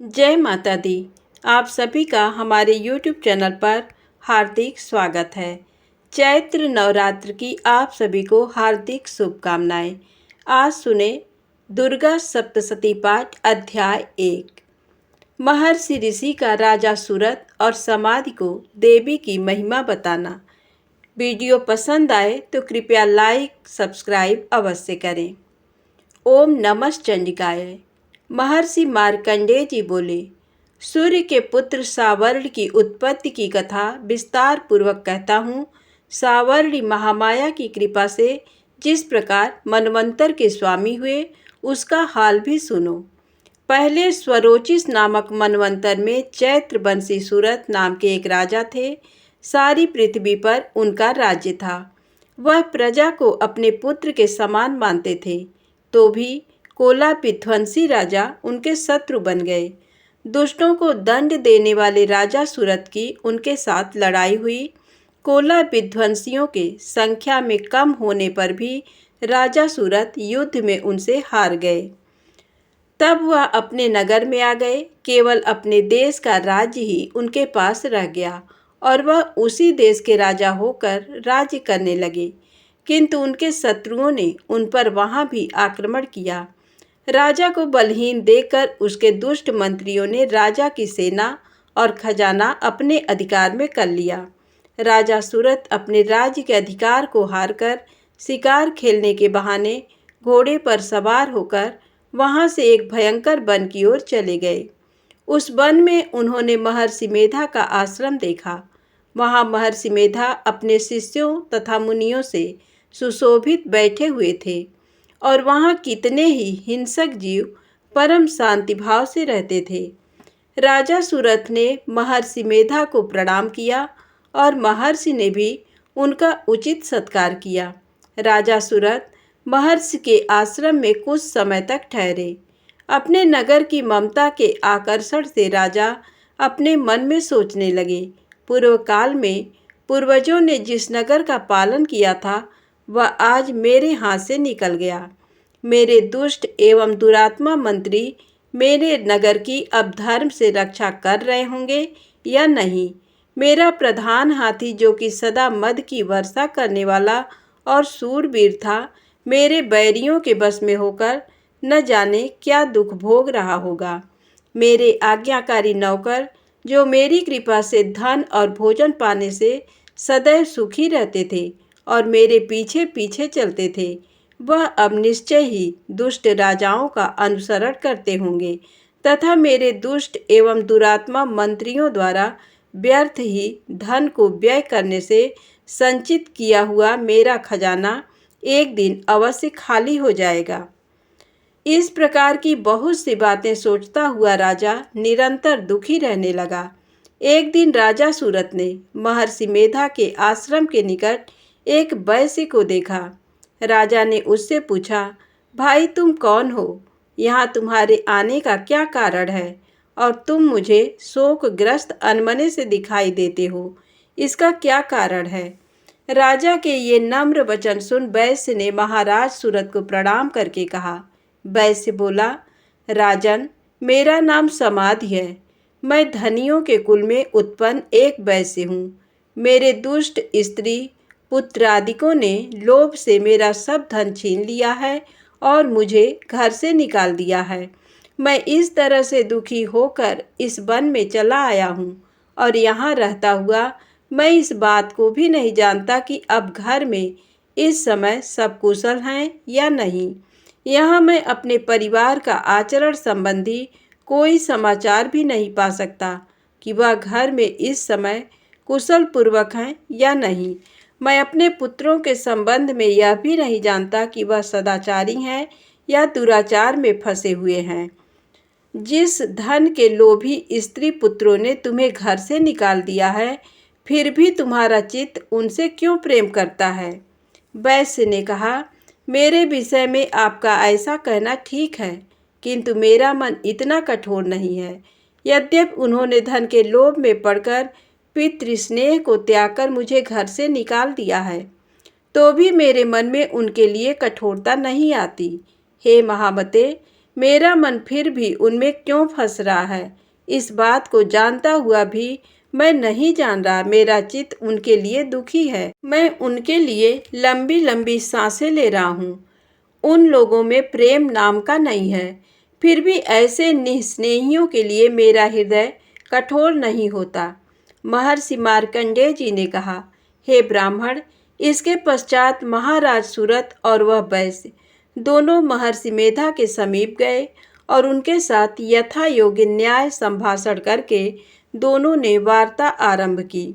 जय माता दी। आप सभी का हमारे YouTube चैनल पर हार्दिक स्वागत है। चैत्र नवरात्र की आप सभी को हार्दिक शुभकामनाएं। आज सुने दुर्गा सप्तशती पाठ अध्याय 1। महर्षि ऋषि का राजा सूरत और समाधि को देवी की महिमा बताना। वीडियो पसंद आए तो कृपया लाइक सब्सक्राइब अवश्य करें। ओम नमः चंडिकाय। महर्षि मार्कंडेय जी बोले, सूर्य के पुत्र सावर्ण की उत्पत्ति की कथा विस्तार पूर्वक कहता हूँ। सावर्ण महामाया की कृपा से जिस प्रकार मनवंतर के स्वामी हुए उसका हाल भी सुनो। पहले स्वरोचिस नामक मनवंतर में चैत्रवंशी सूरत नाम के एक राजा थे। सारी पृथ्वी पर उनका राज्य था। वह प्रजा को अपने पुत्र के समान मानते थे, तो भी कोला विध्वंसी राजा उनके शत्रु बन गए। दुष्टों को दंड देने वाले राजा सूरत की उनके साथ लड़ाई हुई। कोला विध्वंसियों के संख्या में कम होने पर भी राजा सूरत युद्ध में उनसे हार गए। तब वह अपने नगर में आ गए। केवल अपने देश का राज्य ही उनके पास रह गया और वह उसी देश के राजा होकर राज्य करने लगे। किंतु उनके शत्रुओं ने उन पर वहां भी आक्रमण किया। राजा को बलहीन देखकर उसके दुष्ट मंत्रियों ने राजा की सेना और खजाना अपने अधिकार में कर लिया। राजा सूरत अपने राज्य के अधिकार को हारकर शिकार खेलने के बहाने घोड़े पर सवार होकर वहां से एक भयंकर वन की ओर चले गए। उस वन में उन्होंने महर्षि मेधा का आश्रम देखा। वहां महर्षि मेधा अपने शिष्यों तथा मुनियों से सुशोभित बैठे हुए थे और वहां कितने ही हिंसक जीव परम शांति भाव से रहते थे। राजा सूरत ने महर्षि मेधा को प्रणाम किया और महर्षि ने भी उनका उचित सत्कार किया। राजा सूरत महर्षि के आश्रम में कुछ समय तक ठहरे। अपने नगर की ममता के आकर्षण से राजा अपने मन में सोचने लगे, पूर्व काल में पूर्वजों ने जिस नगर का पालन किया था वह आज मेरे हाथ से निकल गया। मेरे दुष्ट एवं दुरात्मा मंत्री मेरे नगर की अब धर्म से रक्षा कर रहे होंगे या नहीं। मेरा प्रधान हाथी जो कि सदा मद की वर्षा करने वाला और शूरवीर था, मेरे बैरियों के बस में होकर न जाने क्या दुख भोग रहा होगा। मेरे आज्ञाकारी नौकर जो मेरी कृपा से धन और भोजन पाने से सदैव सुखी रहते थे और मेरे पीछे पीछे चलते थे, वह अब निश्चय ही दुष्ट राजाओं का अनुसरण करते होंगे तथा मेरे दुष्ट एवं दुरात्मा मंत्रियों द्वारा व्यर्थ ही धन को व्यय करने से संचित किया हुआ मेरा खजाना एक दिन अवश्य खाली हो जाएगा। इस प्रकार की बहुत सी बातें सोचता हुआ राजा निरंतर दुखी रहने लगा। एक दिन राजा सूरत ने महर्षि मेधा के आश्रम के निकट एक वैश्य को देखा। राजा ने उससे पूछा, भाई तुम कौन हो? यहाँ तुम्हारे आने का क्या कारण है और तुम मुझे शोकग्रस्त अनमने से दिखाई देते हो, इसका क्या कारण है? राजा के ये नम्र वचन सुन वैश्य ने महाराज सूरत को प्रणाम करके कहा। वैश्य बोला, राजन, मेरा नाम समाधि है। मैं धनियों के कुल में उत्पन्न एक वैश्य हूँ। मेरे दुष्ट स्त्री पुत्रादिकों ने लोभ से मेरा सब धन छीन लिया है और मुझे घर से निकाल दिया है। मैं इस तरह से दुखी होकर इस वन में चला आया हूँ और यहाँ रहता हुआ मैं इस बात को भी नहीं जानता कि अब घर में इस समय सब कुशल हैं या नहीं। यहाँ मैं अपने परिवार का आचरण संबंधी कोई समाचार भी नहीं पा सकता कि वह घर में इस समय कुशल पूर्वक हैं या नहीं। मैं अपने पुत्रों के संबंध में यह भी नहीं जानता कि वह सदाचारी हैं या दुराचार में फंसे हुए हैं। जिस धन के लोभी स्त्री पुत्रों ने तुम्हें घर से निकाल दिया है, फिर भी तुम्हारा चित्त उनसे क्यों प्रेम करता है? वैश्य ने कहा, मेरे विषय में आपका ऐसा कहना ठीक है, किंतु मेरा मन इतना कठोर नहीं है। यद्यपि उन्होंने धन के लोभ में पड़कर पितृस्नेह को त्याग कर मुझे घर से निकाल दिया है, तो भी मेरे मन में उनके लिए कठोरता नहीं आती। हे महामते, मेरा मन फिर भी उनमें क्यों फंस रहा है? इस बात को जानता हुआ भी मैं नहीं जान रहा, मेरा चित्त उनके लिए दुखी है। मैं उनके लिए लंबी लंबी सांसें ले रहा हूँ। उन लोगों में प्रेम नाम का नहीं है। फिर भी ऐसे निस्नेहियों के लिए मेरा हृदय कठोर नहीं होता। महर्षि मार्कंडेय जी ने कहा, हे ब्राह्मण, इसके पश्चात महाराज सुरत और वह वैश्य दोनों महर्षि मेधा के समीप गए और उनके साथ यथा योग्य न्याय संभाषण करके दोनों ने वार्ता आरंभ की।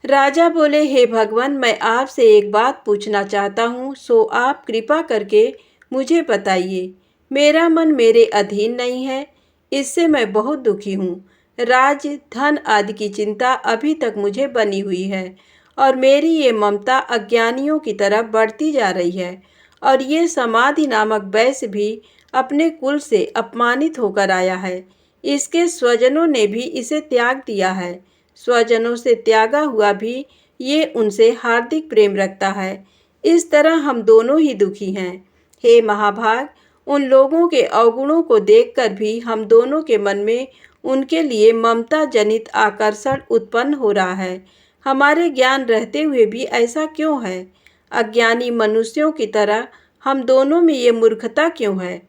राजा बोले, हे भगवान, मैं आपसे एक बात पूछना चाहता हूँ, सो आप कृपा करके मुझे बताइए। मेरा मन मेरे अधीन नहीं है, इससे मैं बहुत दुखी हूँ। राज धन आदि की चिंता अभी तक मुझे बनी हुई है और मेरी ये ममता अज्ञानियों की तरफ बढ़ती जा रही है। और ये समाधि नामक वैश्य भी अपने कुल से अपमानित होकर आया है। इसके स्वजनों ने भी इसे त्याग दिया है। स्वजनों से त्यागा हुआ भी ये उनसे हार्दिक प्रेम रखता है। इस तरह हम दोनों ही दुखी हैं। हे महाभाग, उन लोगों के अवगुणों को देखकर भी हम दोनों के मन में उनके लिए ममता जनित आकर्षण उत्पन्न हो रहा है। हमारे ज्ञान रहते हुए भी ऐसा क्यों है? अज्ञानी मनुष्यों की तरह हम दोनों में ये मूर्खता क्यों है?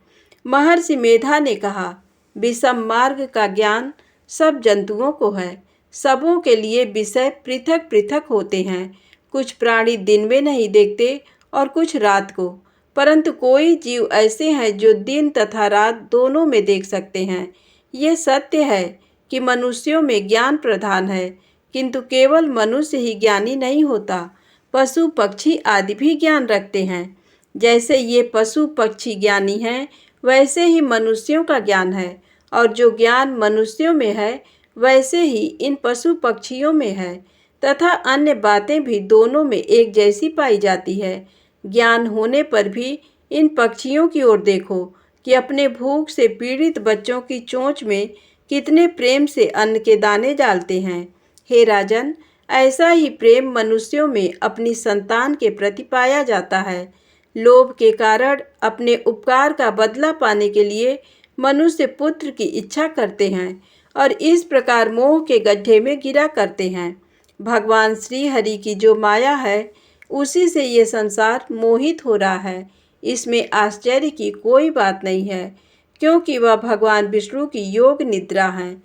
महर्षि मेधा ने कहा, विषम मार्ग का ज्ञान सब जंतुओं को है। सबों के लिए विषय पृथक पृथक होते हैं। कुछ प्राणी दिन में नहीं देखते और कुछ रात को, परंतु कोई जीव ऐसे हैं जो दिन तथा रात दोनों में देख सकते हैं। ये सत्य है कि मनुष्यों में ज्ञान प्रधान है, किंतु केवल मनुष्य ही ज्ञानी नहीं होता। पशु पक्षी आदि भी ज्ञान रखते हैं। जैसे ये पशु पक्षी ज्ञानी हैं, वैसे ही मनुष्यों का ज्ञान है, और जो ज्ञान मनुष्यों में है वैसे ही इन पशु पक्षियों में है, तथा अन्य बातें भी दोनों में एक जैसी पाई जाती है। ज्ञान होने पर भी इन पक्षियों की ओर देखो कि अपने भूख से पीड़ित बच्चों की चोंच में कितने प्रेम से अन्न के दाने डालते हैं। हे राजन, ऐसा ही प्रेम मनुष्यों में अपनी संतान के प्रति पाया जाता है। लोभ के कारण अपने उपकार का बदला पाने के लिए मनुष्य पुत्र की इच्छा करते हैं और इस प्रकार मोह के गड्ढे में गिरा करते हैं। भगवान श्री हरि की जो माया है, उसी से ये संसार मोहित हो रहा है। इसमें आश्चर्य की कोई बात नहीं है, क्योंकि वह भगवान विष्णु की योग निद्रा है।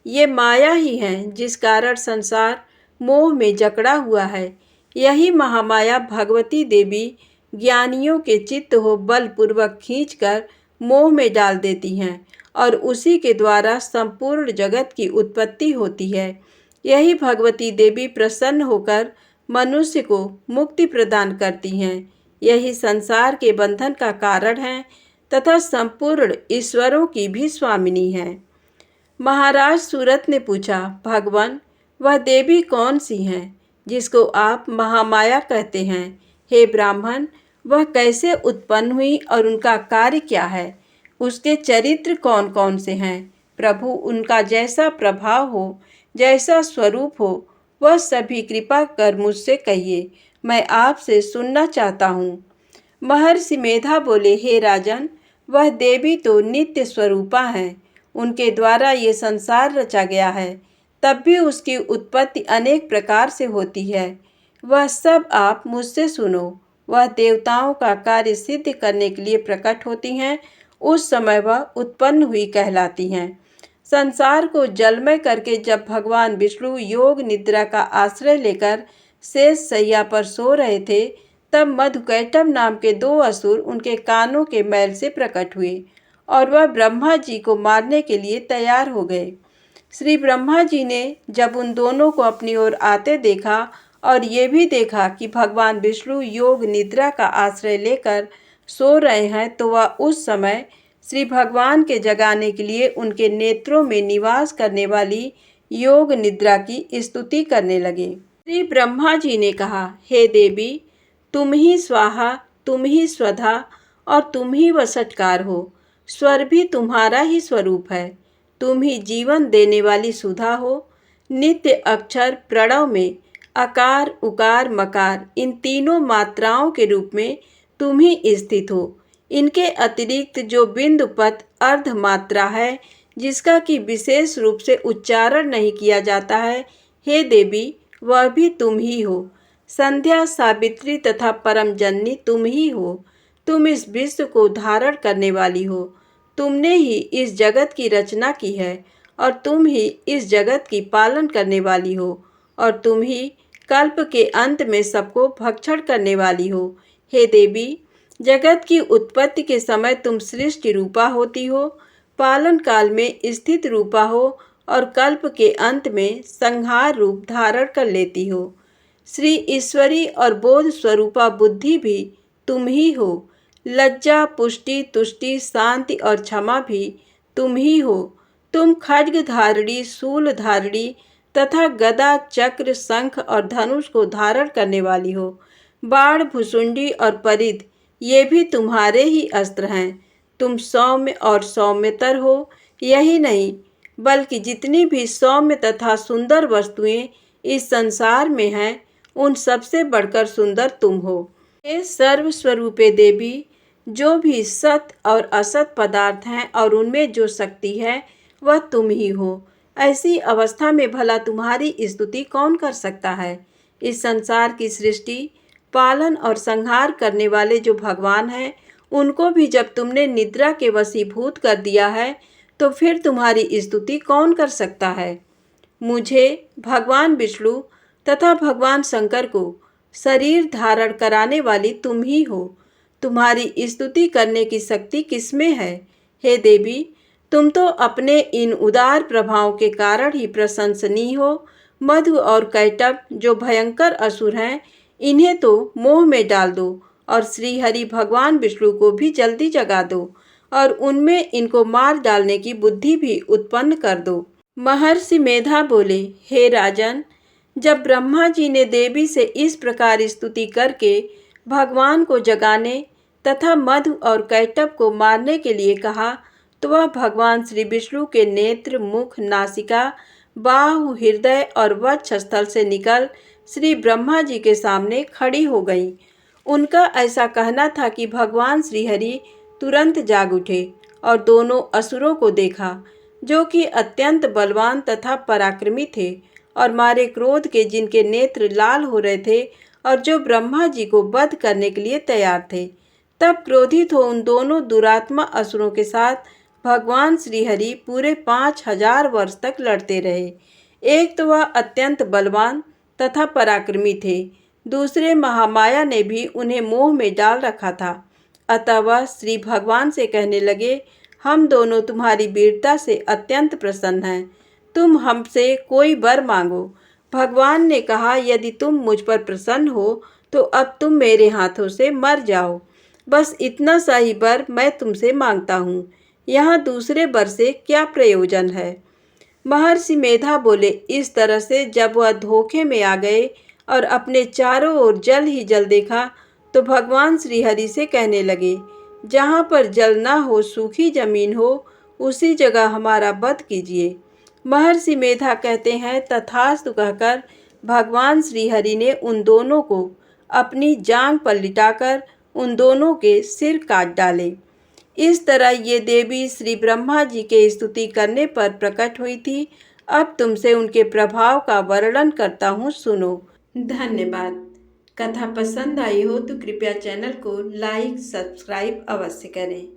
ये माया ही है जिस कारण संसार मोह में जकड़ा हुआ है। यही महामाया भगवती देवी ज्ञानियों के चित्त हो बलपूर्वक खींचकर मोह में डाल देती हैं और उसी के द्वारा संपूर्ण जगत की उत्पत्ति होती है। यही भगवती देवी प्रसन्न होकर मनुष्य को मुक्ति प्रदान करती हैं। यही संसार के बंधन का कारण है तथा संपूर्ण ईश्वरों की भी स्वामिनी है। महाराज सूरत ने पूछा, भगवान, वह देवी कौन सी हैं जिसको आप महामाया कहते हैं? हे ब्राह्मण, वह कैसे उत्पन्न हुई और उनका कार्य क्या है? उसके चरित्र कौन कौन से हैं? प्रभु, उनका जैसा प्रभाव हो, जैसा स्वरूप हो, वह सभी कृपा कर मुझसे कहिए। मैं आपसे सुनना चाहता हूँ। महर्षि मेधा बोले, हे राजन, वह देवी तो नित्य स्वरूपा हैं। उनके द्वारा ये संसार रचा गया है, तब भी उसकी उत्पत्ति अनेक प्रकार से होती है। वह सब आप मुझसे सुनो। वह देवताओं का कार्य सिद्ध करने के लिए प्रकट होती हैं। उस समय वह उत्पन्न हुई कहलाती हैं। संसार को जलमय करके जब भगवान विष्णु योग निद्रा का आश्रय लेकर शेष शैया पर सो रहे थे, तब मधुकैटभ नाम के 2 असुर उनके कानों के मैल से प्रकट हुए और वह ब्रह्मा जी को मारने के लिए तैयार हो गए। श्री ब्रह्मा जी ने जब उन दोनों को अपनी ओर आते देखा और ये भी देखा कि भगवान विष्णु योग निद्रा का आश्रय लेकर सो रहे हैं, तो वह उस समय श्री भगवान के जगाने के लिए उनके नेत्रों में निवास करने वाली योग निद्रा की स्तुति करने लगे। श्री ब्रह्मा जी ने कहा, हे देवी, तुम ही स्वाहा, तुम ही स्वधा और तुम ही वसटकार हो। स्वर भी तुम्हारा ही स्वरूप है। तुम ही जीवन देने वाली सुधा हो। नित्य अक्षर प्रणव में अकार उकार मकार इन तीनों मात्राओं के रूप में तुम ही स्थित हो। इनके अतिरिक्त जो बिंदुपत अर्धमात्रा है, जिसका कि विशेष रूप से उच्चारण नहीं किया जाता है, हे देवी, वह भी तुम ही हो। संध्या, सावित्री तथा परम जननी तुम ही हो। तुम इस विश्व को धारण करने वाली हो। तुमने ही इस जगत की रचना की है और तुम ही इस जगत की पालन करने वाली हो और तुम ही कल्प के अंत में सबको भक्षण करने वाली हो। हे देवी, जगत की उत्पत्ति के समय तुम सृष्टि रूपा होती हो, पालन काल में स्थित रूपा हो और कल्प के अंत में संहार रूप धारण कर लेती हो। श्री ईश्वरी और बोध स्वरूपा बुद्धि भी तुम ही हो। लज्जा, पुष्टि, तुष्टि, शांति और क्षमा भी तुम ही हो। तुम खड्ग धारणी, शूल धारणी तथा गदा, चक्र, शंख और धनुष को धारण करने वाली हो। बाण, भुसुंडी और परिध ये भी तुम्हारे ही अस्त्र हैं। तुम सौम्य और सौम्यतर हो। यही नहीं, बल्कि जितनी भी सौम्य तथा सुंदर वस्तुएं इस संसार में हैं, उन सबसे बढ़कर सुंदर तुम हो। हे सर्वस्वरूपे देवी, जो भी सत और असत पदार्थ हैं और उनमें जो शक्ति है, वह तुम ही हो। ऐसी अवस्था में भला तुम्हारी स्तुति कौन कर सकता है। इस संसार की सृष्टि, पालन और संहार करने वाले जो भगवान हैं, उनको भी जब तुमने निद्रा के वशीभूत कर दिया है, तो फिर तुम्हारी स्तुति कौन कर सकता है। मुझे, भगवान विष्णु तथा भगवान शंकर को शरीर धारण कराने वाली तुम ही हो। तुम्हारी स्तुति करने की शक्ति किसमें है। हे देवी, तुम तो अपने इन उदार प्रभावों के कारण ही प्रशंसनीय हो। मधु और कैटभ जो भयंकर असुर हैं, इन्हें तो मोह में डाल दो और श्री हरि भगवान विष्णु को भी जल्दी जगा दो और उनमें इनको मार डालने की बुद्धि भी उत्पन्न कर दो। महर्षि मेधा बोले, हे राजन, जब ब्रह्मा जी ने देवी से इस प्रकार स्तुति करके भगवान को जगाने तथा मधु और कैटभ को मारने के लिए कहा, तो वह भगवान श्री विष्णु के नेत्र, मुख, नासिका, बाहु, हृदय और वक्षस्थल से निकल श्री ब्रह्मा जी के सामने खड़ी हो गई। उनका ऐसा कहना था कि भगवान श्रीहरि तुरंत जाग उठे और दोनों असुरों को देखा, जो कि अत्यंत बलवान तथा पराक्रमी थे और मारे क्रोध के जिनके नेत्र लाल हो रहे थे और जो ब्रह्मा जी को वध करने के लिए तैयार थे। तब क्रोधित हो उन दोनों दुरात्मा असुरों के साथ भगवान श्रीहरि पूरे 5000 वर्ष तक लड़ते रहे। एक तो वह अत्यंत बलवान तथा पराक्रमी थे, दूसरे महामाया ने भी उन्हें मोह में डाल रखा था। अतः वह श्री भगवान से कहने लगे, हम दोनों तुम्हारी वीरता से अत्यंत प्रसन्न हैं। तुम हमसे कोई वर मांगो। भगवान ने कहा, यदि तुम मुझ पर प्रसन्न हो तो अब तुम मेरे हाथों से मर जाओ। बस इतना सा ही वर मैं तुमसे मांगता हूँ। यहाँ दूसरे वर से क्या प्रयोजन है। महर्षि मेधा बोले, इस तरह से जब वह धोखे में आ गए और अपने चारों ओर जल ही जल देखा, तो भगवान श्रीहरि से कहने लगे, जहाँ पर जल ना हो, सूखी जमीन हो, उसी जगह हमारा वध कीजिए। महर्षि मेधा कहते हैं, तथास्तु कहकर भगवान श्रीहरि ने उन दोनों को अपनी जांघ पर लिटाकर उन दोनों के सिर काट डाले। इस तरह ये देवी श्री ब्रह्मा जी के स्तुति करने पर प्रकट हुई थी। अब तुमसे उनके प्रभाव का वर्णन करता हूँ, सुनो। धन्यवाद। कथा पसंद आई हो तो कृपया चैनल को लाइक, सब्सक्राइब अवश्य करें।